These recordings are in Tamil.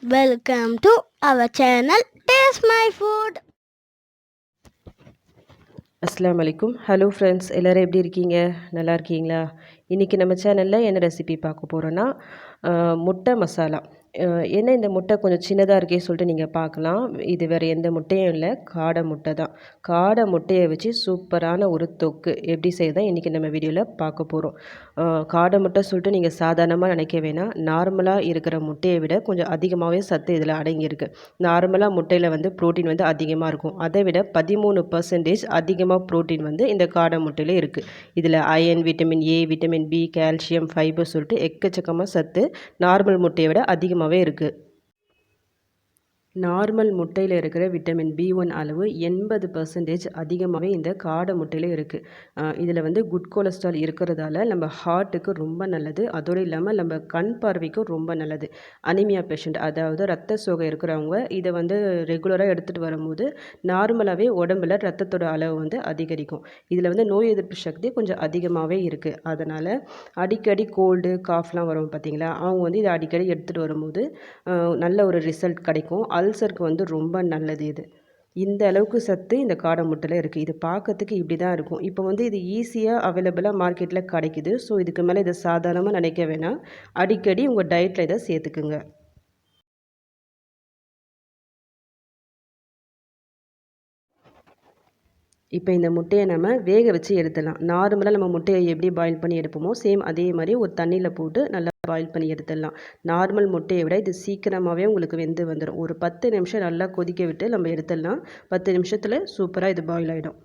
Welcome to our channel Taste My Food. அஸ்ஸலாமு அலைக்கும். ஹலோ ஃப்ரெண்ட்ஸ், எல்லோரும் எப்படி இருக்கீங்க? நல்லா இருக்கீங்களா? இன்றைக்கி நம்ம சேனலில் என்ன ரெசிபி பார்க்க போகிறோன்னா முட்டை மசாலா. என்ன இந்த முட்டை கொஞ்சம் சின்னதாக இருக்கே சொல்லிட்டு நீங்கள் பார்க்கலாம். இது வேறு எந்த முட்டையும் இல்லை, காடை முட்டை தான். காடை முட்டையை வச்சு சூப்பரான ஒரு தொக்கு எப்படி செய்யதான் இன்றைக்கி நம்ம வீடியோவில் பார்க்க போகிறோம். காடை முட்டை சொல்லிட்டு நீங்கள் சாதாரணமாக நினைக்க வேணாம். நார்மலாக இருக்கிற முட்டையை விட கொஞ்சம் அதிகமாகவே சத்து இதில் அடங்கியிருக்கு. நார்மலாக முட்டையில் வந்து ப்ரோட்டீன் வந்து அதிகமாக இருக்கும். அதை விட 13% அதிகமாக ப்ரோட்டீன் வந்து இந்த காடை முட்டையில் இருக்குது. இதில் iron, vitamin A, vitamin B, calcium, fibre சொல்லிட்டு எக்கச்சக்கமாக சத்து நார்மல் முட்டையை விட அதிகமாகவே இருக்குது. நார்மல் முட்டையில் இருக்கிற விட்டமின் B1 அளவு 80% அதிகமாகவே இந்த காடை முட்டையில் இருக்குது. இதில் வந்து குட் கொலஸ்ட்ரால் இருக்கிறதால நம்ம ஹார்ட்டுக்கு ரொம்ப நல்லது. அதோடு இல்லாமல் நம்ம கண் பார்வைக்கும் ரொம்ப நல்லது. அனிமியா பேஷண்ட், அதாவது ரத்த சோகை இருக்கிறவங்க இதை வந்து ரெகுலராக எடுத்துகிட்டு வரும்போது நார்மலாகவே உடம்புல ரத்தத்தோட அளவு வந்து அதிகரிக்கும். இதில் வந்து நோய் எதிர்ப்பு சக்தி கொஞ்சம் அதிகமாகவே இருக்குது. அதனால் அடிக்கடி கோல்டு காஃப்லாம் வரும் பார்த்திங்களா, அவங்க வந்து இதை அடிக்கடி எடுத்துகிட்டு வரும்போது நல்ல ஒரு ரிசல்ட் கிடைக்கும். அல்சருக்கு வந்து ரொம்ப நல்லது இது. இந்த அளவுக்கு சத்து இந்த காடை முட்டையில் இருக்குது. இது பார்க்கறதுக்கு இப்படி தான் இருக்கும். இப்போ வந்து இது ஈஸியாக அவைலபிளாக மார்க்கெட்டில் கிடைக்குது. ஸோ இதுக்கு மேலே இதை சாதாரணமாக நினைக்க வேணாம். அடிக்கடி உங்கள் டயட்டில் இதை சேர்த்துக்குங்க. இப்போ இந்த முட்டையை நம்ம வேக வச்சு எடுத்துடலாம். நார்மலாக நம்ம முட்டையை எப்படி பாயில் பண்ணி எடுப்போமோ சேம் அதே மாதிரி ஒரு தண்ணியில் போட்டு நல்லா பாயில் பண்ணி எடுத்துடலாம். நார்மல் முட்டையை விட இது சீக்கிரமாகவே உங்களுக்கு வெந்து வந்துடும். ஒரு 10 நிமிஷம் நல்லா கொதிக்க விட்டு நம்ம எடுத்துடலாம். 10 நிமிஷத்தில் சூப்பராக இது பாயில் ஆகிடும்.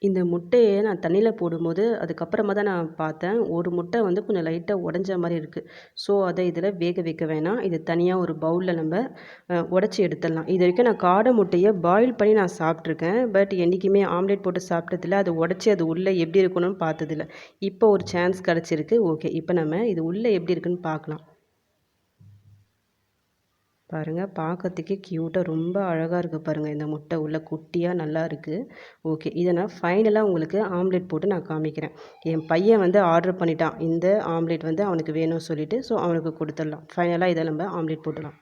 இந்த முட்டையை நான் தண்ணியில் போடும்போது அதுக்கப்புறமா தான் நான் பார்த்தேன், ஒரு முட்டை வந்து கொஞ்சம் லைட்டாக உடஞ்ச மாதிரி இருக்குது. ஸோ அதை இதில் வேக வைக்க வேணாம். இது தனியாக ஒரு பவுலில் நம்ம உடச்சி எடுத்துடலாம். இது வரைக்கும் நான் காடை முட்டையை பாயில் பண்ணி நான் சாப்பிட்ருக்கேன். பட் என்றைக்குமே ஆம்லேட் போட்டு சாப்பிட்டதில்ல. அதை உடச்சி அது உள்ளே எப்படி இருக்கணும்னு பார்த்ததில்ல. இப்போ ஒரு சான்ஸ் கிடச்சிருக்கு. ஓகே, இப்போ நம்ம இது உள்ளே எப்படி இருக்குன்னு பார்க்கலாம். பாருங்கள், பார்க்கறதுக்கே க்யூட்டாக ரொம்ப அழகாக இருக்குது பாருங்கள். இந்த முட்டை உள்ள குட்டியாக நல்லா இருக்குது. ஓகே, இதை நான் ஃபைனலாக உங்களுக்கு ஆம்லேட் போட்டு நான் காமிக்கிறேன். என் பையன் வந்து ஆர்டர் பண்ணிட்டான். இந்த ஆம்லேட் வந்து அவனுக்கு வேணும்னு சொல்லிவிட்டு, ஸோ அவனுக்கு கொடுத்துடலாம். ஃபைனலாக இதை நம்ம ஆம்லேட் போட்டுடலாம்.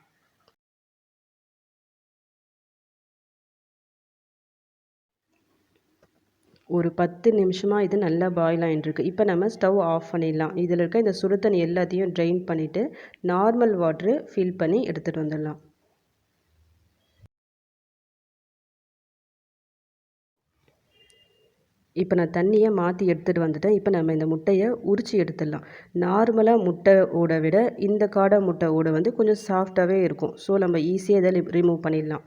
ஒரு 10 நிமிஷமாக இது நல்லா பாயில் ஆகிட்டுருக்கு. இப்போ நம்ம ஸ்டவ் ஆஃப் பண்ணிடலாம். இதில் இருக்க இந்த சுடு தண்ணி எல்லாத்தையும் ட்ரெயின் பண்ணிவிட்டு நார்மல் வாட்ரு ஃபில் பண்ணி எடுத்துகிட்டு வந்துடலாம். இப்போ நான் தண்ணியை மாற்றி எடுத்துகிட்டு வந்துட்டேன். இப்போ நம்ம இந்த முட்டையை உரித்து எடுத்துடலாம். நார்மலாக முட்டையோட விட இந்த காடை முட்டையோட வந்து கொஞ்சம் சாஃப்டாகவே இருக்கும். ஸோ நம்ம ஈஸியாக இதை ரிமூவ் பண்ணிடலாம்.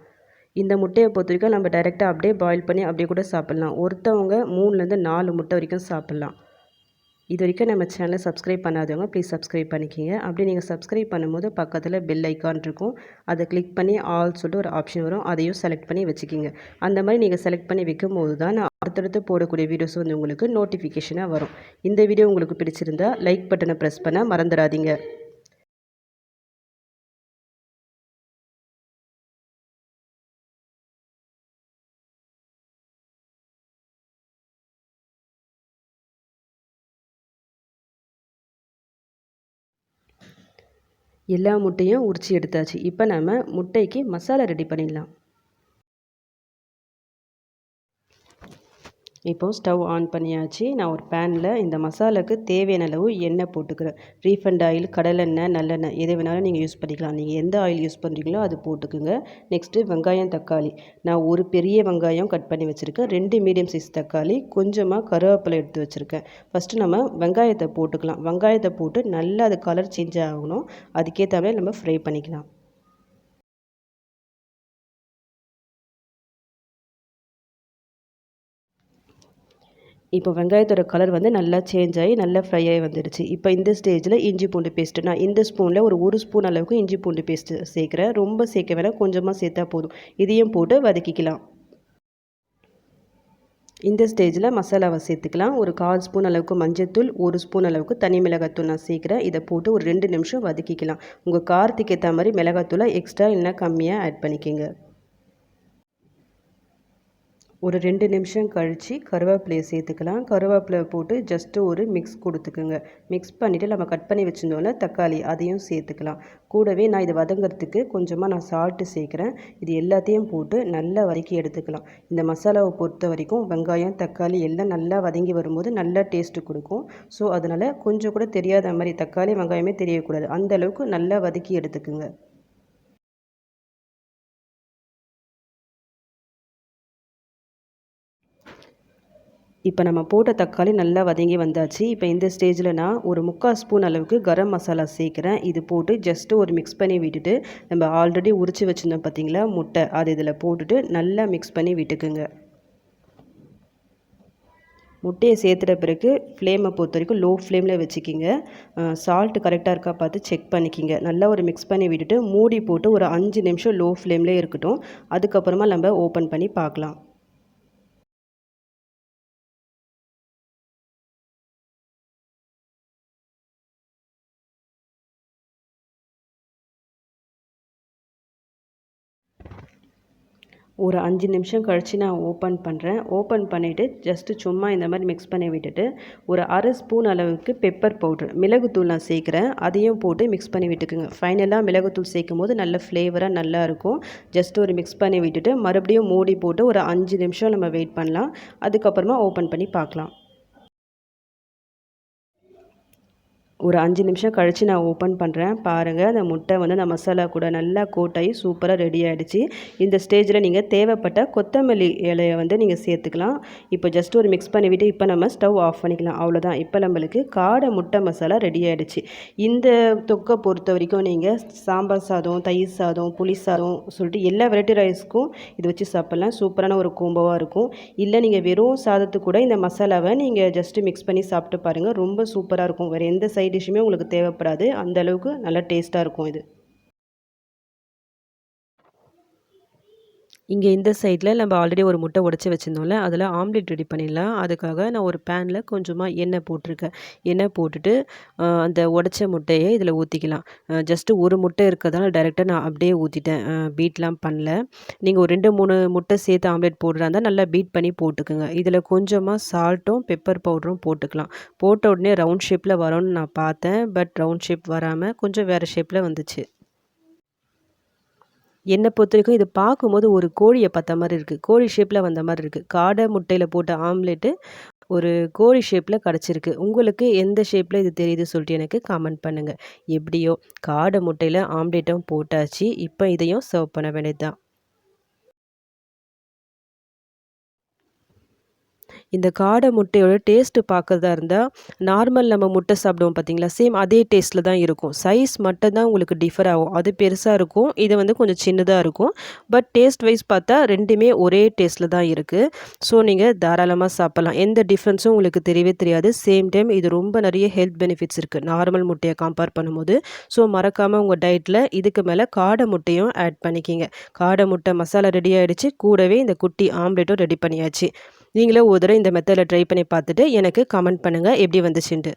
இந்த முட்டையை பொறுத்த வரைக்கும் நம்ம டைரெக்டாக அப்படியே பாயில் பண்ணி அப்படியே கூட சாப்பிட்லாம். ஒருத்தவங்க 3லேருந்து 4 முட்டை வரைக்கும் சாப்பிட்லாம். இது வரைக்கும் நம்ம சேனலை சப்ஸ்கிரைப் பண்ணாதவங்க ப்ளீஸ் சப்ஸ்கிரைப் பண்ணிக்கிங்க. அப்படி நீங்கள் சப்ஸ்கிரைப் பண்ணும்போது பக்கத்தில் பெல் ஐக்கான் இருக்கும். அதை கிளிக் பண்ணி ஆல் சொல்லிட்டு ஒரு ஆப்ஷன் வரும். அதையும் செலக்ட் பண்ணி வச்சுக்கிங்க. அந்த மாதிரி நீங்கள் செலக்ட் பண்ணி வைக்கும்போது தான் நான் அடுத்தடுத்து போடக்கூடிய வீடியோஸ் வந்து உங்களுக்கு நோட்டிஃபிகேஷனாக வரும். இந்த வீடியோ உங்களுக்கு பிடிச்சிருந்தா லைக் பட்டனை ப்ரெஸ் பண்ண மறந்துடாதீங்க. எல்லா முட்டையும் உரித்து எடுத்தாச்சு. இப்போ நம்ம முட்டைக்கு மசாலா ரெடி பண்ணிடலாம். இப்போது ஸ்டவ் ஆன் பண்ணியாச்சு. நான் ஒரு பேனில் இந்த மசாலாவுக்கு தேவையான அளவு எண்ணெய் போட்டுக்கிறேன். ரீஃபண்ட் ஆயில், கடலெண்ணெய், நல்லெண்ணெய் எது வேணாலும் நீங்கள் யூஸ் பண்ணிக்கலாம். நீங்கள் எந்த ஆயில் யூஸ் பண்ணுறீங்களோ அது போட்டுக்குங்க. நெக்ஸ்ட்டு வெங்காயம், தக்காளி. நான் ஒரு பெரிய வெங்காயம் கட் பண்ணி வச்சுருக்கேன். 2 மீடியம் சைஸ் தக்காளி, கொஞ்சமாக கருவேப்பிலை எடுத்து வச்சுருக்கேன். ஃபஸ்ட்டு நம்ம வெங்காயத்தை போட்டுக்கலாம். வெங்காயத்தை போட்டு நல்லா அது கலர் சேஞ்ச் ஆகணும். அதுக்கேற்ற மாதிரி நம்ம ஃப்ரை பண்ணிக்கலாம். இப்போ வெங்காயத்தோட கலர் வந்து நல்லா சேஞ்ச் ஆகி நல்லா ஃப்ரை ஆகி வந்துடுச்சு. இப்போ இந்த ஸ்டேஜில் இஞ்சி பூண்டு பேஸ்ட்டு நான் இந்த ஸ்பூனில் ஒரு ஸ்பூன் அளவுக்கு இஞ்சி பூண்டு பேஸ்ட்டு சேர்க்குறேன். ரொம்ப சேர்க்க வேணாம், கொஞ்சமாக சேர்த்தா போதும். இதையும் போட்டு வதக்கிக்கலாம். இந்த ஸ்டேஜில் மசாலாவை சேர்த்துக்கலாம். ஒரு 1/4 ஸ்பூன் அளவுக்கு மஞ்சள்தூள், 1 ஸ்பூன் அளவுக்கு தனி மிளகாத்தூள் நான் சேர்க்குறேன். இதை போட்டு ஒரு 2 நிமிஷம் வதக்கிக்கலாம். உங்கள் காரத்துக்கு ஏற்ற மாதிரி மிளகாத்தூளை எக்ஸ்ட்ரா இல்லைனா கம்மியாக ஆட் பண்ணிக்கோங்க. ஒரு 2 நிமிஷம் கழித்து கருவேப்பிலையை சேர்த்துக்கலாம். கருவேப்பிலை போட்டு ஜஸ்ட்டு ஒரு மிக்ஸ் கொடுத்துக்குங்க. மிக்ஸ் பண்ணிவிட்டு நம்ம கட் பண்ணி வச்சுருந்தோம்ல தக்காளி, அதையும் சேர்த்துக்கலாம். கூடவே நான் இதை வதங்கிறதுக்கு கொஞ்சமாக நான் சால்ட்டு சேர்க்குறேன். இது எல்லாத்தையும் போட்டு நல்லா வதக்கி எடுத்துக்கலாம். இந்த மசாலாவை பொறுத்த வரைக்கும் வெங்காயம், தக்காளி எல்லாம் நல்லா வதங்கி வரும்போது நல்லா டேஸ்ட்டு கொடுக்கும். ஸோ அதனால் கொஞ்சம் கூட தெரியாத மாதிரி தக்காளி, வெங்காயமே தெரியக்கூடாது. அந்த அளவுக்கு நல்லா வதக்கி எடுத்துக்குங்க. இப்போ நம்ம போட்ட தக்காளி நல்லா வதங்கி வந்தாச்சு. இப்போ இந்த ஸ்டேஜில் நான் ஒரு 3/4 ஸ்பூன் அளவுக்கு கரம் மசாலா சேர்க்குறேன். இது போட்டு ஜஸ்ட்டு ஒரு மிக்ஸ் பண்ணி விட்டுட்டு, நம்ம ஆல்ரெடி உரித்து வச்சுருந்தோம் பார்த்தீங்களா முட்டை, அது இதில் போட்டுட்டு நல்லா மிக்ஸ் பண்ணி விட்டுக்குங்க. முட்டையை சேர்த்துட்ட பிறகு ஃப்ளேமை பொறுத்த வரைக்கும் லோ ஃப்ளேமில் வச்சுக்கிங்க. சால்ட்டு கரெக்டாக இருக்கா பார்த்து செக் பண்ணிக்கிங்க. நல்லா ஒரு மிக்ஸ் பண்ணி விட்டுட்டு மூடி போட்டு ஒரு 5 நிமிஷம் லோ ஃப்ளேம்லேயே இருக்கட்டும். அதுக்கப்புறமா நம்ம ஓப்பன் பண்ணி பார்க்கலாம். ஒரு 5 நிமிஷம் கழித்து நான் ஓப்பன் பண்ணுறேன். ஓப்பன் பண்ணிவிட்டு ஜஸ்ட்டு சும்மா இந்த மாதிரி மிக்ஸ் பண்ணி விட்டுட்டு, ஒரு 1/2 ஸ்பூன் அளவுக்கு பெப்பர் பவுட்ரு, மிளகுத்தூள் நான் சேர்க்குறேன். அதையும் போட்டு மிக்ஸ் பண்ணி விட்டுக்குங்க. ஃபைனலாக மிளகுத்தூள் சேர்க்கும்போது நல்ல ஃப்ளேவராக நல்லாயிருக்கும். ஜஸ்ட் ஒரு மிக்ஸ் பண்ணி விட்டுட்டு மறுபடியும் மூடி போட்டு ஒரு 5 நிமிஷம் நம்ம வெயிட் பண்ணலாம். அதுக்கப்புறமா ஓப்பன் பண்ணி பார்க்கலாம். ஒரு 5 நிமிஷம் கழித்து நான் ஓப்பன் பண்ணுறேன். பாருங்கள், அந்த முட்டை வந்து அந்த மசாலா கூட நல்லா கோட் ஆகி சூப்பராக ரெடி ஆகிடுச்சு. இந்த ஸ்டேஜில் நீங்கள் தேவைப்பட்ட கொத்தமல்லி இலையை வந்து நீங்கள் சேர்த்துக்கலாம். இப்போ ஜஸ்ட் ஒரு மிக்ஸ் பண்ணிவிட்டு இப்போ நம்ம ஸ்டவ் ஆஃப் பண்ணிக்கலாம். அவ்வளோதான். இப்போ நம்மளுக்கு காடை முட்டை மசாலா ரெடி ஆகிடுச்சு. இந்த தொக்கை பொறுத்த வரைக்கும் நீங்கள் சாம்பார் சாதம், தயிர் சாதம், புளி சாதம் சொல்லிட்டு எல்லா வெரைட்டி ரைஸ்க்கும் இது வச்சு சாப்பிட்லாம். சூப்பரான ஒரு கோம்போவாக இருக்கும். இல்லை நீங்கள் வெறும் சாதத்துக்கு கூட இந்த மசாலாவை நீங்கள் ஜஸ்ட்டு மிக்ஸ் பண்ணி சாப்பிட்டு பாருங்கள். ரொம்ப சூப்பராக இருக்கும். வேறு எந்த சைட் டிஷ்ஷுமே உங்களுக்கு தேவைப்படாது. அந்த அளவுக்கு நல்லா டேஸ்ட்டாக இருக்கும் இது. இங்கே இந்த சைடில் நம்ம ஆல்ரெடி ஒரு முட்டை உடைச்சி வச்சுருந்தோம்ல, அதில் ஆம்லேட் ரெடி பண்ணிடலாம். அதுக்காக நான் ஒரு பேனில் கொஞ்சமாக எண்ணெய் போட்டிருக்கேன். எண்ணெய் போட்டுட்டு அந்த உடைச்ச முட்டையை இதில் ஊற்றிக்கலாம். ஜஸ்ட்டு ஒரு முட்டை இருக்கிறதால டைரெக்டாக நான் அப்படியே ஊற்றிட்டேன். பீட்லாம் பண்ணல. நீங்கள் ஒரு 2, 3 முட்டை சேர்த்து ஆம்லேட் போடுறா இருந்தால் நல்லா பீட் பண்ணி போட்டுக்குங்க. இதில் கொஞ்சமாக சால்ட்டும் பெப்பர் பவுடரும் போட்டுக்கலாம். போட்ட உடனே ரவுண்ட் ஷேப்பில் வரும்னு நான் பார்த்தேன். பட் ரவுண்ட் ஷேப் வராமல் கொஞ்சம் வேறு ஷேப்பில் வந்துச்சு. என்னை பொறுத்தவரைக்கும் இது பார்க்கும்போது ஒரு கோழியை பார்த்த மாதிரி இருக்குது. கோழி ஷேப்பில் வந்த மாதிரி இருக்குது. காடை முட்டையில் போட்ட ஆம்லேட்டு ஒரு கோழி ஷேப்பில் கிடச்சிருக்கு. உங்களுக்கு எந்த ஷேப்பில் இது தெரியுது சொல்லிட்டு எனக்கு கமெண்ட் பண்ணுங்கள். எப்படியோ காடை முட்டையில் ஆம்லேட்டும் போட்டாச்சு. இப்போ இதையும் சர்வ் பண்ண வேண்டியது தான். இந்த காடை முட்டையோட டேஸ்ட்டு பார்க்கறதா இருந்தால் நார்மல் நம்ம முட்டை சாப்பிடுவோம் பார்த்தீங்களா, சேம் அதே டேஸ்ட்டில் தான் இருக்கும். சைஸ் மட்டும் தான் உங்களுக்கு டிஃபர் ஆகும். அது பெருசாக இருக்கும், இது வந்து கொஞ்சம் சின்னதாக இருக்கும். பட் டேஸ்ட் வைஸ் பார்த்தா ரெண்டுமே ஒரே டேஸ்ட்டில் தான் இருக்குது. ஸோ நீங்கள் தாராளமாக சாப்பிட்லாம். எந்த டிஃப்ரென்ஸும் உங்களுக்கு தெரியவே தெரியாது. சேம் டைம் இது ரொம்ப நிறைய ஹெல்த் பெனிஃபிட்ஸ் இருக்குது நார்மல் முட்டையை கம்பேர் பண்ணும்போது. ஸோ மறக்காமல் உங்கள் டயட்டில் இதுக்கு மேலே காடை முட்டையும் ஆட் பண்ணிக்கிங்க. காடை முட்டை மசாலா ரெடி ஆகிடுச்சு. கூடவே இந்த குட்டி ஆம்லேட்டும் ரெடி பண்ணியாச்சு. நீங்களே ஒரு தடவை இந்த மெத்தடில் ட்ரை பண்ணி பார்த்துட்டு எனக்கு கமெண்ட் பண்ணுங்கள் எப்படி வந்துச்சுன்ட்டு.